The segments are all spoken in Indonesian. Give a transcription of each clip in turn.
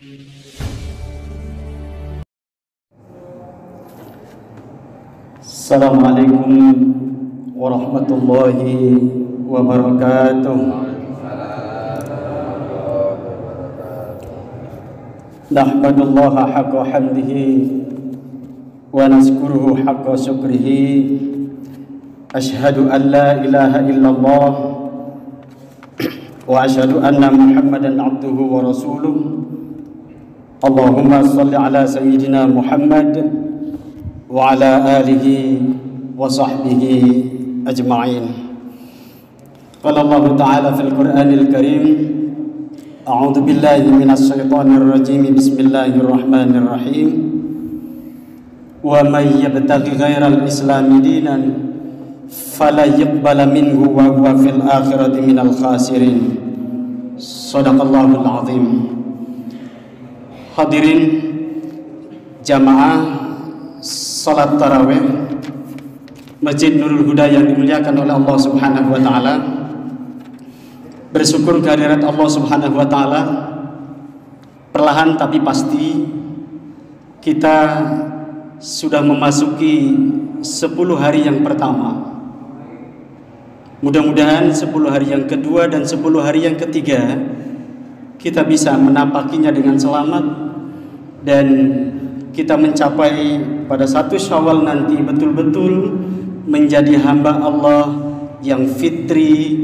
Assalamualaikum warahmatullahi wabarakatuh. Nahmadullaha haqqa hamdihi wa nazkuruhu haqqa syukrihi. Ashhadu an la ilaha illallah wa ashhadu anna Muhammadan abduhu wa rasuluh. Allahumma salli ala sayyidina Muhammad wa ala alihi wa sahbihi ajma'in. Qala Allah ta'ala fil Qur'anil Karim, a'udzu billahi minasy syaithanir rajim. Bismillahirrahmanirrahim. Wa may yabtaghi ghairal islami dinan fala yuqbala minhu wa huwa fil akhirati minal khasirin. Shadaqallahul azim. Hadirin jamaah salat tarawih Masjid Nurul Huda yang dimuliakan oleh Allah Subhanahu wa taala. Bersyukur kehadirat Allah Subhanahu wa taala. Perlahan tapi pasti kita sudah memasuki 10 hari yang pertama. Mudah-mudahan 10 hari yang kedua dan 10 hari yang ketiga kita bisa menapakinya dengan selamat dan kita mencapai pada 1 Syawal nanti betul-betul menjadi hamba Allah yang fitri,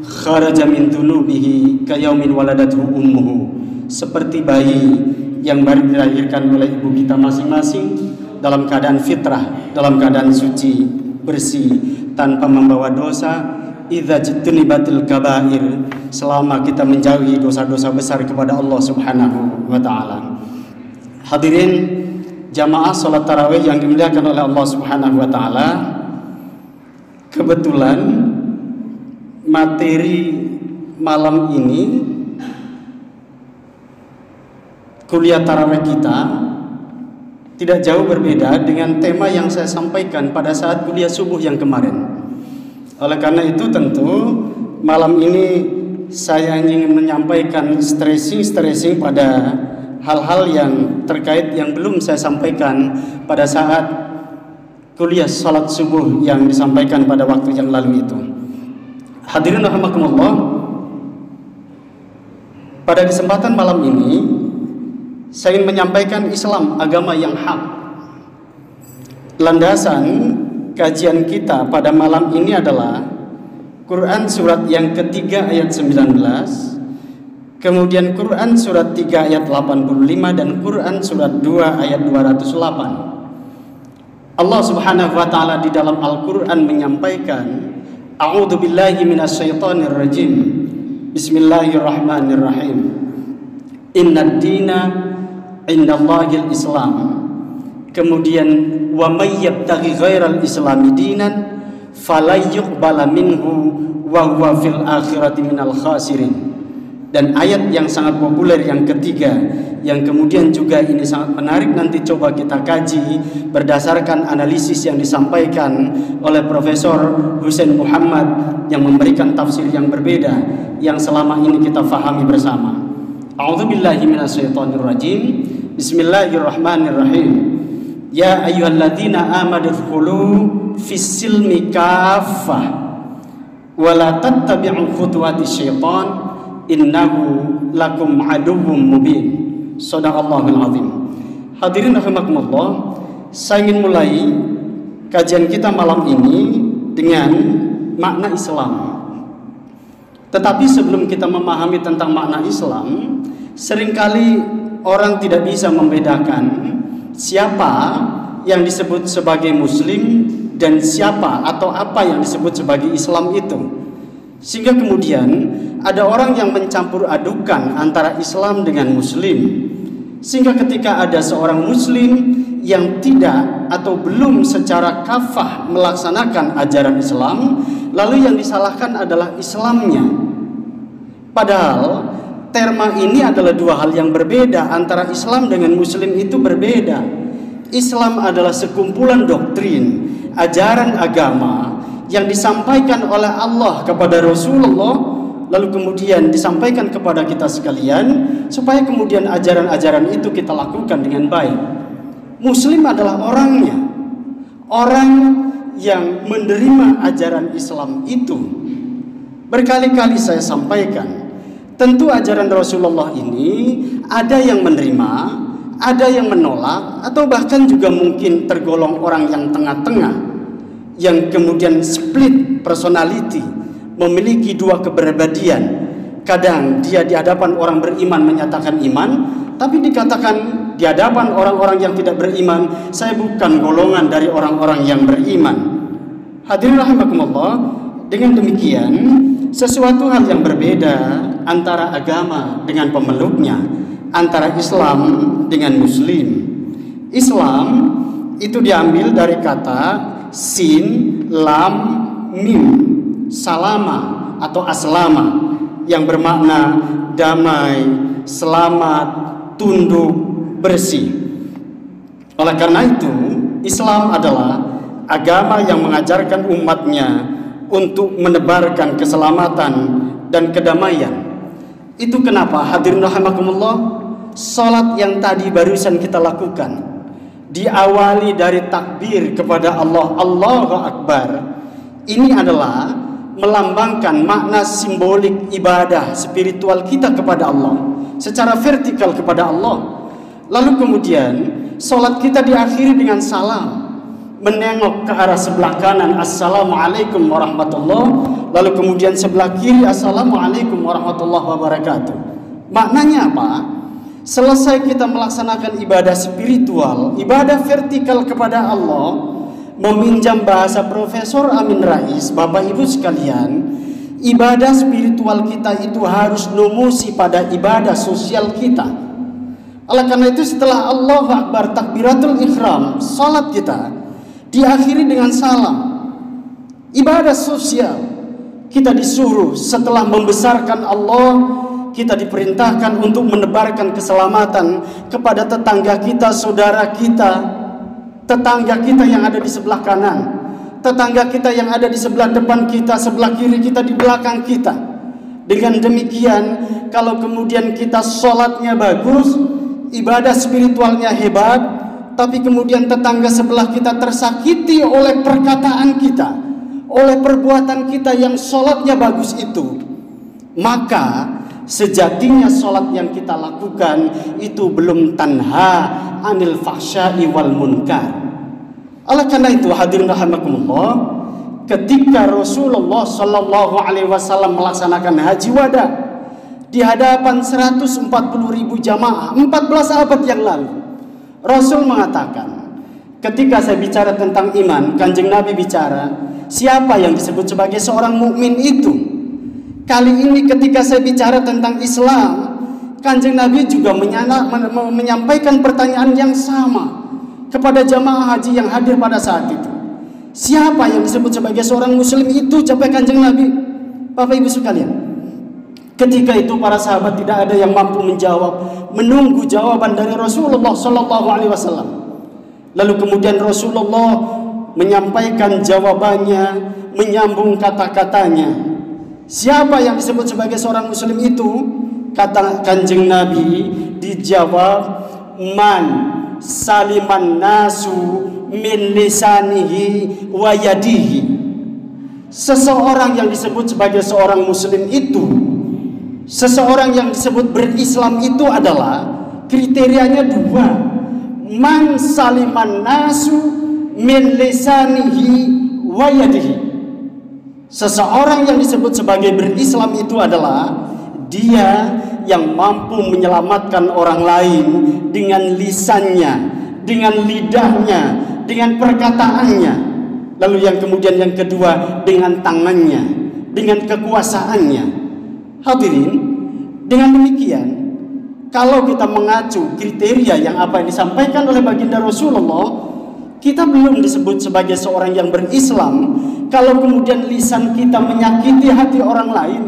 kharaja min dunubihi kayaumin waladathu ummuhu, seperti bayi yang baru dilahirkan oleh ibu kita masing-masing dalam keadaan fitrah, dalam keadaan suci, bersih, tanpa membawa dosa. Idza jtunibatil kabair, selama kita menjauhi dosa-dosa besar kepada Allah Subhanahu wa taala. Hadirin jamaah salat tarawih yang dimuliakan oleh Allah Subhanahu wa taala, kebetulan materi malam ini kuliah tarawih kita tidak jauh berbeda dengan tema yang saya sampaikan pada saat kuliah subuh yang kemarin. Oleh karena itu tentu malam ini saya ingin menyampaikan stressing pada hal-hal yang terkait yang belum saya sampaikan pada saat kuliah salat subuh yang disampaikan pada waktu yang lalu itu. Hadirin rahimakumullah, pada kesempatan malam ini saya ingin menyampaikan Islam agama yang hak. Landasan kajian kita pada malam ini adalah Quran surat yang ketiga ayat 19, kemudian Quran surat 3 ayat 85 dan Quran surat 2 ayat 208. Allah Subhanahu wa taala di dalam Al-Qur'an menyampaikan, a'udzu billahi minasyaitonir rajim. Bismillahirrahmanirrahim. Innad dina indallahil Islam. Kemudian wa may yabtaghi ghairal islami dinan falayuqbala minhu wa huwa fil akhirati minal khasirin. Dan ayat yang sangat populer yang ketiga, yang kemudian juga ini sangat menarik, nanti coba kita kaji berdasarkan analisis yang disampaikan oleh Profesor Husain Muhammad yang memberikan tafsir yang berbeda yang selama ini kita fahami bersama. A'udzubillahi minasyaitonir rajim. Bismillahirrahmanirrahim. Ya ayyuhalladzina amanu dkhulu fis silmi kaffah wa la tattabi'u khutuwatis syaitan innahu lakum aduwwum mubin. Shadaqallahul azim. Hadirin rahimakumullah, saya ingin mulai kajian kita malam ini dengan makna Islam. Tetapi sebelum kita memahami tentang makna Islam, seringkali orang tidak bisa membedakan siapa yang disebut sebagai muslim dan siapa atau apa yang disebut sebagai Islam itu. Sehingga kemudian ada orang yang mencampur adukan antara Islam dengan muslim. Sehingga ketika ada seorang muslim yang tidak atau belum secara kafah melaksanakan ajaran Islam, lalu yang disalahkan adalah Islamnya. Padahal terma ini adalah dua hal yang berbeda. Antara Islam dengan muslim itu berbeda. Islam adalah sekumpulan doktrin, ajaran agama yang disampaikan oleh Allah kepada Rasulullah lalu kemudian disampaikan kepada kita sekalian, supaya kemudian ajaran-ajaran itu kita lakukan dengan baik. Muslim adalah orangnya, orang yang menerima ajaran Islam itu. Berkali-kali saya sampaikan, tentu ajaran Rasulullah ini ada yang menerima, ada yang menolak, atau bahkan juga mungkin tergolong orang yang tengah-tengah, yang kemudian split personality, memiliki dua kepribadian. Kadang dia di hadapan orang beriman menyatakan iman, tapi dikatakan di hadapan orang-orang yang tidak beriman, saya bukan golongan dari orang-orang yang beriman. Hadirin rahimakumullah, dengan demikian sesuatu hal yang berbeda antara agama dengan pemeluknya, antara Islam dengan Muslim. Islam itu diambil dari kata sin, lam, mim, salama atau aslama, yang bermakna damai, selamat, tunduk, bersih. Oleh karena itu, Islam adalah agama yang mengajarkan umatnya untuk menebarkan keselamatan dan kedamaian. Itu kenapa hadirin rahimakumullah, salat yang tadi barusan kita lakukan diawali dari takbir kepada Allah, Allahu Akbar. Ini adalah melambangkan makna simbolik ibadah spiritual kita kepada Allah, secara vertikal kepada Allah. Lalu kemudian salat kita diakhiri dengan salam, menengok ke arah sebelah kanan, assalamualaikum warahmatullahi, lalu kemudian sebelah kiri, assalamualaikum warahmatullahi wabarakatuh. Maknanya apa? Selesai kita melaksanakan ibadah spiritual, ibadah vertikal kepada Allah, meminjam bahasa Profesor Amin Rais, Bapak Ibu sekalian, ibadah spiritual kita itu harus nomosi pada ibadah sosial kita. Oleh karena itu, setelah Allahu Akbar takbiratul ihram, salat kita diakhiri dengan salam. Ibadah sosial kita disuruh setelah membesarkan Allah, kita diperintahkan untuk menebarkan keselamatan kepada tetangga kita, saudara kita, tetangga kita yang ada di sebelah kanan, tetangga kita yang ada di sebelah depan kita, sebelah kiri kita, di belakang kita. Dengan demikian, kalau kemudian kita sholatnya bagus, ibadah spiritualnya hebat, tapi kemudian tetangga sebelah kita tersakiti oleh perkataan kita, oleh perbuatan kita yang sholatnya bagus itu, maka sejatinya sholat yang kita lakukan itu belum tanha anil fahsya'i wal munkar. Oleh karena itu, hadirin rahimakumullah, ketika Rasulullah Shallallahu Alaihi Wasallam melaksanakan haji wada di hadapan 140.000 jamaah 14 abad yang lalu, Rasul mengatakan, ketika saya bicara tentang iman, Kanjeng Nabi bicara, siapa yang disebut sebagai seorang mukmin itu? Kali ini ketika saya bicara tentang Islam, Kanjeng Nabi juga menyampaikan pertanyaan yang sama kepada jamaah haji yang hadir pada saat itu. Siapa yang disebut sebagai seorang muslim itu? Ucapkan Kanjeng Nabi. Bapak Ibu sekalian, ketika itu para sahabat tidak ada yang mampu menjawab, menunggu jawaban dari Rasulullah Sallallahu Alaihi Wasallam. Lalu kemudian Rasulullah menyampaikan jawabannya, menyambung kata-katanya. Siapa yang disebut sebagai seorang muslim itu? Kata Kanjeng Nabi, dijawab, man saliman nasu min lisanihi wa yadihi. Seseorang yang disebut sebagai seorang muslim itu, seseorang yang disebut berislam itu adalah kriterianya dua. Man saliman nasu min lisanihi wa yadihi. Seseorang yang disebut sebagai berislam itu adalah dia yang mampu menyelamatkan orang lain dengan lisannya, dengan lidahnya, dengan perkataannya. Lalu yang kemudian yang kedua, dengan tangannya, dengan kekuasaannya. Hadirin, dengan demikian, kalau kita mengacu kriteria yang apa yang disampaikan oleh baginda Rasulullah, kita belum disebut sebagai seorang yang berislam kalau kemudian lisan kita menyakiti hati orang lain,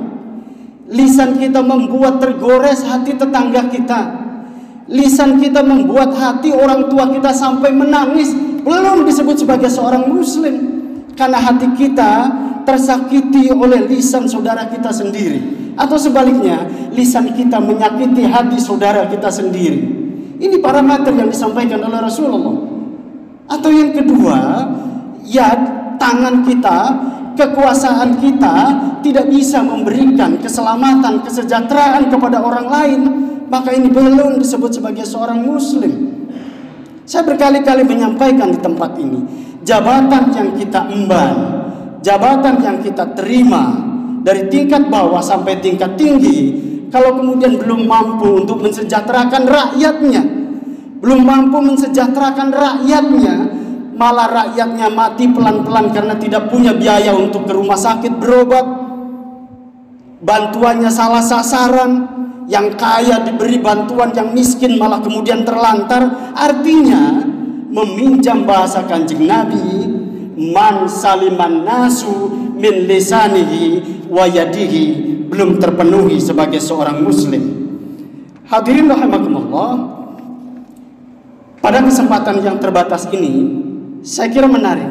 lisan kita membuat tergores hati tetangga kita, lisan kita membuat hati orang tua kita sampai menangis, belum disebut sebagai seorang muslim. Karena hati kita tersakiti oleh lisan saudara kita sendiri. Atau sebaliknya, lisan kita menyakiti hati saudara kita sendiri. Ini parameter yang disampaikan oleh Rasulullah. Atau yang kedua, ya tangan kita, kekuasaan kita tidak bisa memberikan keselamatan, kesejahteraan kepada orang lain, maka ini belum disebut sebagai seorang muslim. Saya berkali-kali menyampaikan di tempat ini, jabatan yang kita emban, jabatan yang kita terima dari tingkat bawah sampai tingkat tinggi, kalau kemudian belum mampu untuk mensejahterakan rakyatnya, belum mampu mensejahterakan rakyatnya, malah rakyatnya mati pelan-pelan karena tidak punya biaya untuk ke rumah sakit berobat, bantuannya salah sasaran, yang kaya diberi bantuan, yang miskin malah kemudian terlantar. Artinya meminjam bahasa Kanjeng Nabi, man saliman nasu min lisanihi wa yadihi, belum terpenuhi sebagai seorang muslim. Hadirin rahimakumullah, pada kesempatan yang terbatas ini saya kira menarik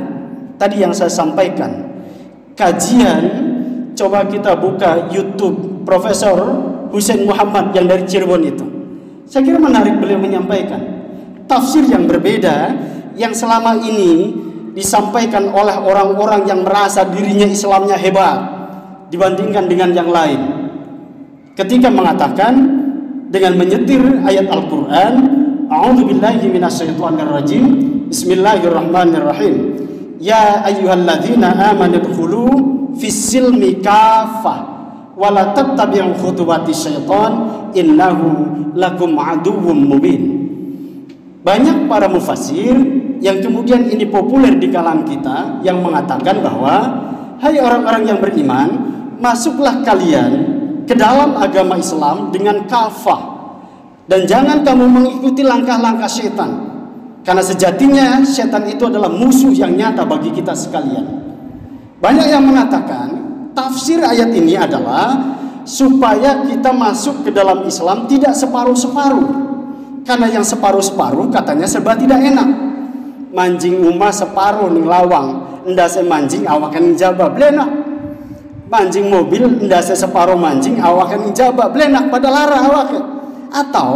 tadi yang saya sampaikan. Kajian, coba kita buka YouTube Profesor Husain Muhammad yang dari Cirebon itu. Saya kira menarik beliau menyampaikan tafsir yang berbeda yang selama ini disampaikan oleh orang-orang yang merasa dirinya Islamnya hebat dibandingkan dengan yang lain. Ketika mengatakan dengan menyetir ayat Al-Quran, A'udzubillahi minasyaitonirrajim, Bismillahirrahmanirrahim, Ya ayyuhalladzina amanu dkhulu fis-silmi kaffah wala tattabi'u khutuwati syaitan innahu lakum aduwwum mubin. Banyak para mufassir yang kemudian ini populer di kalangan kita yang mengatakan bahwa hai orang-orang yang beriman, masuklah kalian ke dalam agama Islam dengan kafah, dan jangan kamu mengikuti langkah-langkah setan, karena sejatinya setan itu adalah musuh yang nyata bagi kita sekalian. Banyak yang mengatakan tafsir ayat ini adalah supaya kita masuk ke dalam Islam tidak separuh-separuh. Karena yang separuh-separuh katanya serba tidak enak. Manjing umah separuh ning lawang, endase manjing awakan njaba blenak. Manjing mobil endase separuh manjing awakan njaba blenak pada lara awakan. Atau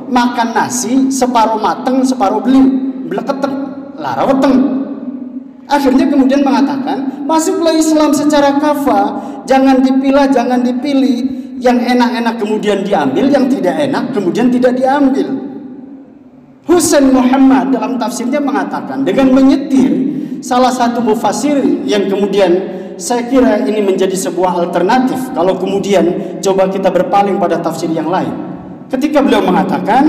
makan nasi separuh mateng separuh beli bleketeng lara weteng. Akhirnya kemudian mengatakan masuklah Islam secara kafah, jangan dipilah, jangan dipilih, yang enak-enak kemudian diambil, yang tidak enak kemudian tidak diambil. Husain Muhammad dalam tafsirnya mengatakan dengan menyetir salah satu mufassir yang kemudian saya kira ini menjadi sebuah alternatif kalau kemudian coba kita berpaling pada tafsir yang lain. Ketika beliau mengatakan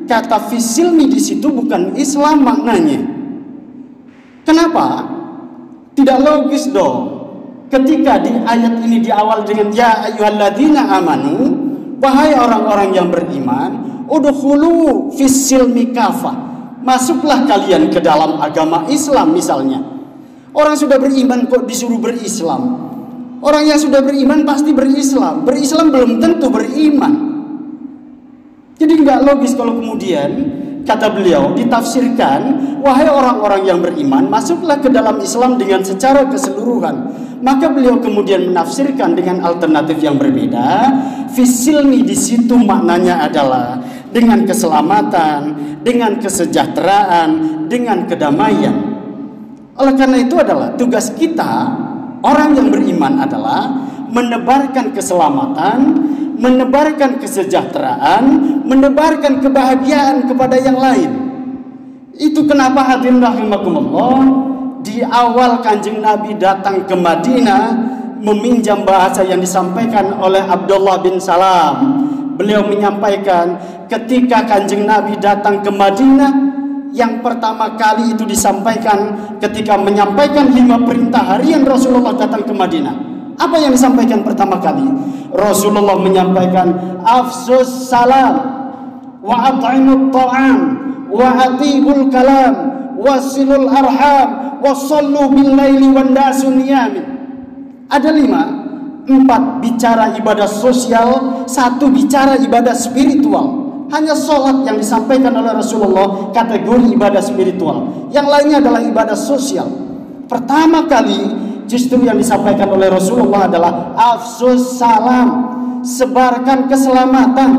kata fisilmi di situ bukan Islam maknanya. Kenapa? Tidak logis dong. Ketika di ayat ini diawal dengan ya ayyuhalladzina amanu, wahai orang-orang yang beriman, udkhulu fis-silmi kafah, masuklah kalian ke dalam agama Islam misalnya. Orang sudah beriman kok disuruh berislam? Orang yang sudah beriman pasti berislam. Berislam belum tentu beriman. Jadi nggak logis kalau kemudian kata beliau ditafsirkan, wahai orang-orang yang beriman, masuklah ke dalam Islam dengan secara keseluruhan. Maka beliau kemudian menafsirkan dengan alternatif yang berbeda. Fisilmi di situ maknanya adalah dengan keselamatan, dengan kesejahteraan, dengan kedamaian. Oleh karena itu adalah tugas kita, orang yang beriman adalah menebarkan keselamatan, menebarkan kesejahteraan, menebarkan kebahagiaan kepada yang lain. Itu kenapa hadirin rahimakumullah, di awal Kanjeng Nabi datang ke Madinah, meminjam bahasa yang disampaikan oleh Abdullah bin Salam. Beliau menyampaikan ketika Kanjeng Nabi datang ke Madinah, yang pertama kali itu disampaikan ketika menyampaikan 5 perintah harian Rasulullah datang ke Madinah. Apa yang disampaikan pertama kali? Rasulullah menyampaikan afsus salam wa at'imut ta'am wa atibul kalam wasilul arham wasallu bil laili wan nasu niyamin. Ada 5, 4 bicara ibadah sosial, 1 bicara ibadah spiritual. Hanya sholat yang disampaikan oleh Rasulullah kategori ibadah spiritual, yang lainnya adalah ibadah sosial. Pertama kali justru yang disampaikan oleh Rasulullah adalah afsus salam, sebarkan keselamatan.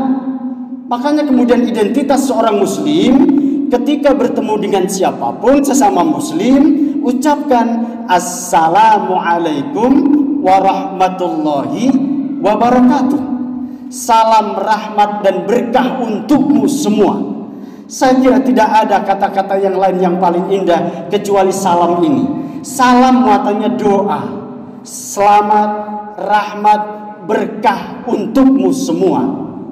Makanya kemudian identitas seorang muslim ketika bertemu dengan siapapun sesama muslim, ucapkan Assalamualaikum warahmatullahi wabarakatuh. Salam rahmat dan berkah untukmu semua. Saya kira tidak ada kata-kata yang lain yang paling indah kecuali salam ini. Salam muatannya doa. Selamat, rahmat, berkah untukmu semua.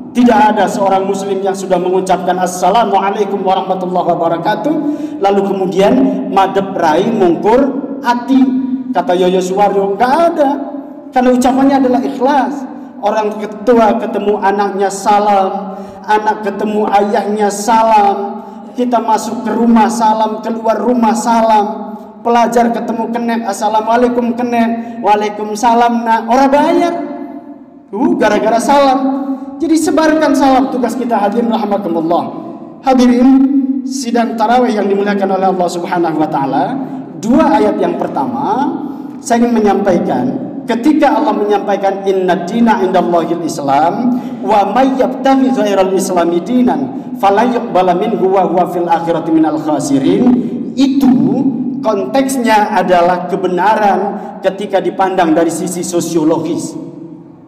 Tidak ada seorang muslim yang sudah mengucapkan Assalamualaikum warahmatullahi wabarakatuh lalu kemudian madep rai mungkur hati, kata Yoyo Suwaryo. Enggak ada. Karena ucapannya adalah ikhlas. Orang tua ketemu anaknya salam, anak ketemu ayahnya salam, kita masuk ke rumah salam, keluar rumah salam, pelajar ketemu kenek Assalamualaikum kenek, waalaikumsalam nak, orang bayar gara-gara salam. Jadi sebarkan salam, tugas kita. Hadirin rahimakumullah. Hadirin sidang tarawih yang dimuliakan oleh Allah Subhanahu wa taala, dua ayat yang pertama saya ingin menyampaikan. Ketika Allah menyampaikan inna dina indallahil Islam wa may yabtaghi ghairal islami dinan fala yuqbala minhu wa huwa fil akhirati minal khasirin, itu konteksnya adalah kebenaran ketika dipandang dari sisi sosiologis.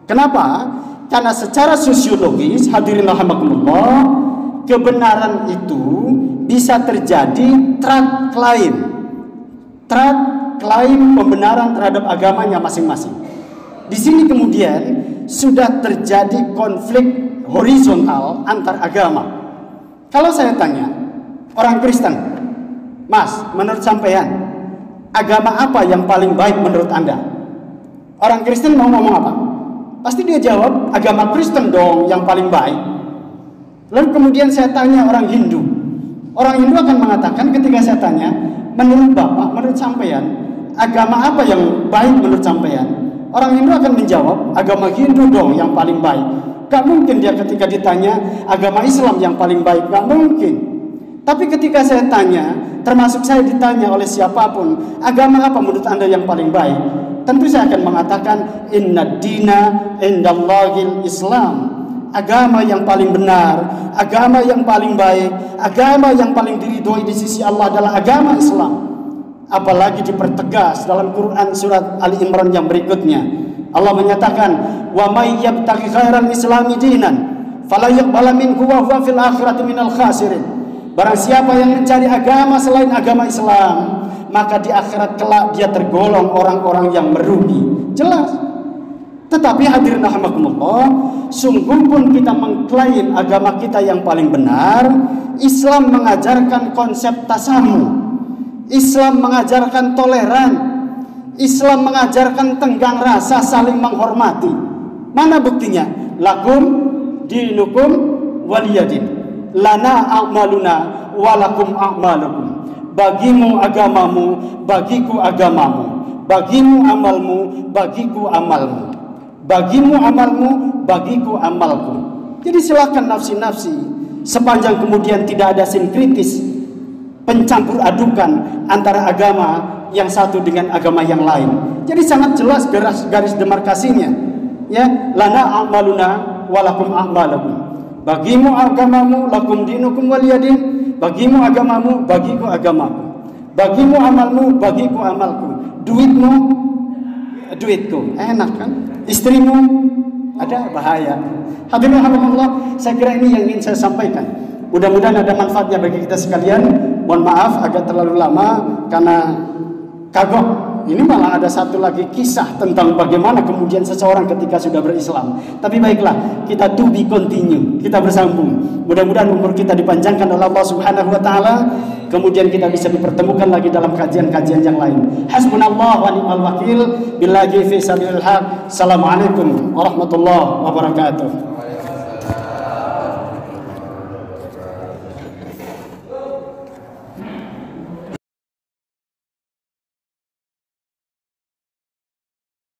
Kenapa? Karena secara sosiologis, hadirin rahimakumullah, kebenaran itu bisa terjadi klaim pembenaran terhadap agamanya masing-masing. Di sini kemudian sudah terjadi konflik horizontal antar agama. Kalau saya tanya orang Kristen, Mas, menurut sampean agama apa yang paling baik menurut Anda? Orang Kristen mau ngomong apa? Pasti dia jawab agama Kristen dong yang paling baik. Lalu kemudian saya tanya orang Hindu. Orang Hindu akan mengatakan ketika saya tanya, menurut Bapak, menurut sampean, agama apa yang baik menurut sampean? Orang Hindu akan menjawab, agama Hindu dong yang paling baik. Gak mungkin dia ketika ditanya agama Islam yang paling baik, gak mungkin. Tapi ketika saya tanya, termasuk saya ditanya oleh siapapun, agama apa menurut Anda yang paling baik? Tentu saya akan mengatakan inna dina indallahil Islam. Agama yang paling benar, agama yang paling baik, agama yang paling diridhoi di sisi Allah adalah agama Islam. Apalagi dipertegas dalam Quran surat Ali Imran yang berikutnya. Allah menyatakan, "Wa may yabtaghi ghairal islami dinan, fala yuqbala minhu wa huwa fil akhirati minal khasirin." Barang siapa yang mencari agama selain agama Islam, maka di akhirat kelak dia tergolong orang-orang yang merugi. Jelas. Tetapi hadirin rahimakumullah, sungguh pun kita mengklaim agama kita yang paling benar, Islam mengajarkan konsep tasamuh. Islam mengajarkan toleran. Islam mengajarkan tenggang rasa, saling menghormati. Mana buktinya? Lakum dinukum waliyadin. Lana a'maluna walakum a'malukum. Bagimu agamamu, bagiku agamamu. Bagimu amalmu, bagiku amalmu. Bagimu amalmu, bagiku amalku. Jadi silakan nafsi-nafsi, sepanjang kemudian tidak ada sinkritis, pencampur adukan antara agama yang satu dengan agama yang lain. Jadi sangat jelas garis demarkasinya. Ya, lana a'maluna walakum a'malukum. Bagimu agamamu, lakum dinukum waliyadin. Bagimu agamamu, bagiku agamaku. Bagimu amalmu, bagiku amalku. Duitmu, duitku. Enak kan? Istrimu, ada bahaya. Hadirin rahimakumullah, saya kira ini yang ingin saya sampaikan. Mudah-mudahan ada manfaatnya bagi kita sekalian. Mohon maaf agak terlalu lama karena kagok. Ini malah ada satu lagi kisah tentang bagaimana kemudian seseorang ketika sudah berislam. Tapi baiklah, kita to be continue, kita bersambung. Mudah-mudahan umur kita dipanjangkan oleh Allah Subhanahu wa taala. Kemudian kita bisa dipertemukan lagi dalam kajian-kajian yang lain. Hasbunallah wa ni'mal wakil. Billahi fi sabilillah. Assalamualaikum warahmatullahi wabarakatuh.